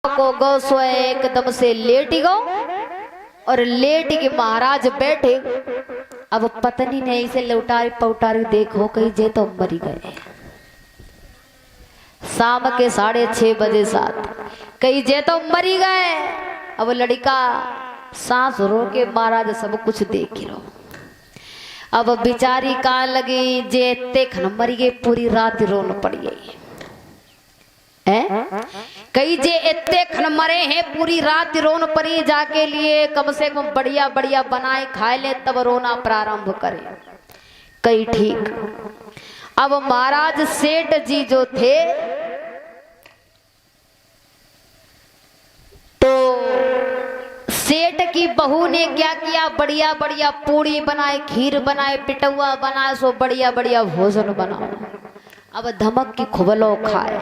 को गौ सोए एकदम से लेट गो और लेट के महाराज बैठे। अब पत्नी ने इसे लौटारी पौटारी देखो कहीं जे तो मरी गए। शाम के 6:30 बजे साथ कहीं जे तो मरी गए। अब लड़का सांस रो के महाराज सब कुछ देख रहो। अब बिचारी कान लगी जे तेखन मरी गई, पूरी रात रोन पड़ गई है। कई जे इतने खन मरे हैं पूरी रात रोन पड़ी, जाके लिए कम से कम बढ़िया बढ़िया बनाए खाए ले तब रोना प्रारंभ करे। कई ठीक। अब महाराज सेठ जी जो थे तो सेठ की बहू ने क्या किया, बढ़िया बढ़िया पूड़ी बनाए, खीर बनाए, पिटुआ बनाए, सो बढ़िया बढ़िया भोजन बनाओ। अब धमक की खूब लो खाए।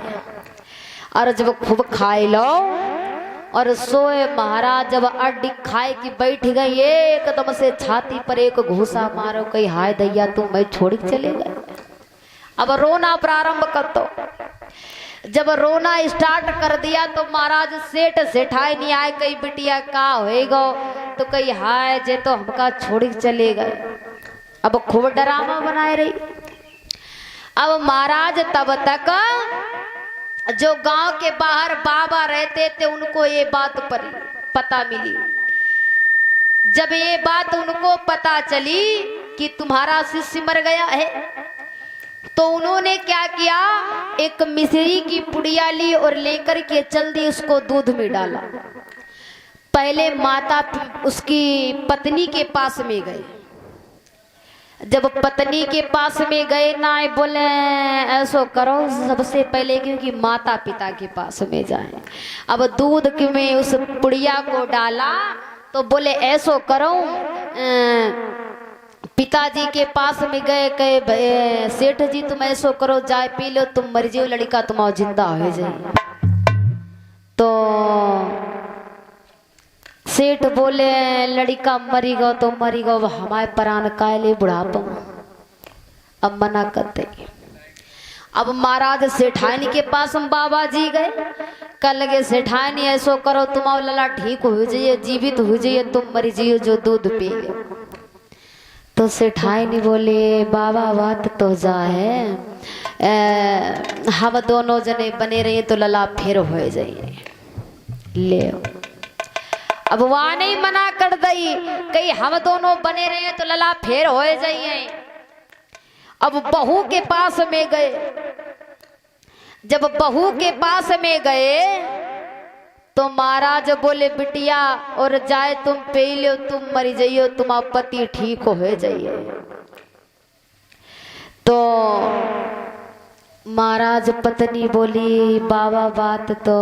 और जब खूब खाए लो और सोए महाराज जब अड्डी खाए की बैठ गई, एकदम से छाती पर एक घूसा मारो कही हाय दैया तू मैं छोड़ के चले गए। अब रोना प्रारंभ कर दो। जब रोना स्टार्ट कर दिया तो महाराज सेठ सेठाई नहीं आए, कई बिटिया का होएगा तो कही हाय जे तो हमका छोड़ के चले गए। अब खूब डरामा बनाए रही। अब महाराज तब तक जो गांव के बाहर बाबा रहते थे उनको ये बात पता मिली। जब ये बात उनको पता चली कि तुम्हारा शिष्य मर गया है तो उन्होंने क्या किया, एक मिश्री की पुड़िया ली और लेकर के चल दी, उसको दूध में डाला। पहले माता उसकी पत्नी के पास में गए। जब पत्नी के पास में गए ना बोले ऐसो करो सबसे पहले क्योंकि माता पिता के पास में जाए। अब दूध में उस पुड़िया को डाला तो बोले ऐसो करो पिताजी के पास में गए, कहे सेठ जी तुम ऐसो करो जाए पी लो, तुम मर जाओ लड़का तुम जिंदा हो जाए। तो सेठ बोले लड़का मरी गो तो मरी गो, हमारे प्राण कायले बुढ़ापा अब मना करते। अब महाराज सेठानी के पास हम बाबा जी गए, कल लगे सेठानी ऐसो करो तुम लला ठीक हो जाइए, जीवित हो जाइए, तुम मरी जाइए जो दूध पी गए। तो सेठानी बोले बाबा बात तो जा है, हम दोनों जने बने रहे तो लला फिर हो जाइए ले। अब वहां नहीं मना कर दई, कहीं हम दोनों बने रहे तो लला फेर हो जाइए। अब बहू के पास में गए। जब बहू के पास में गए तो महाराज बोले बिटिया और जाए तुम पी लो, तुम मरी जाइयो, तुम्हारा पति ठीक हो जाइए। तो महाराज पत्नी बोली बाबा बात तो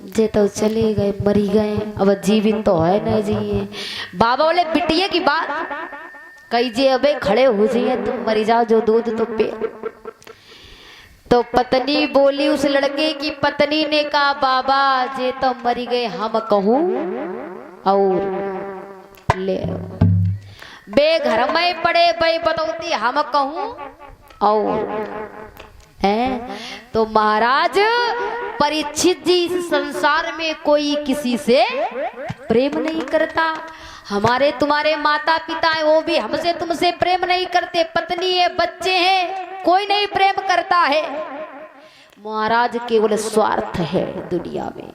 जे तो चले गए मरी गए, अब जीवित तो है नहीं जिए। बाबा बोले बिटिया की बात कही जे अबे खड़े हो जाइए, तुम मरी जाओ जो दूध तो पे। तो पत्नी बोली, उस लड़के की पत्नी ने कहा बाबा जे तो मरी गए हम कहूं और ले बे घर में पड़े बे बतौती हम कहूं और है। तो महाराज परीक्षित जी इस संसार में कोई किसी से प्रेम नहीं करता। हमारे तुम्हारे माता पिता हैं वो भी हमसे तुमसे प्रेम नहीं करते, पत्नी है बच्चे हैं कोई नहीं प्रेम करता है। महाराज केवल स्वार्थ है दुनिया में।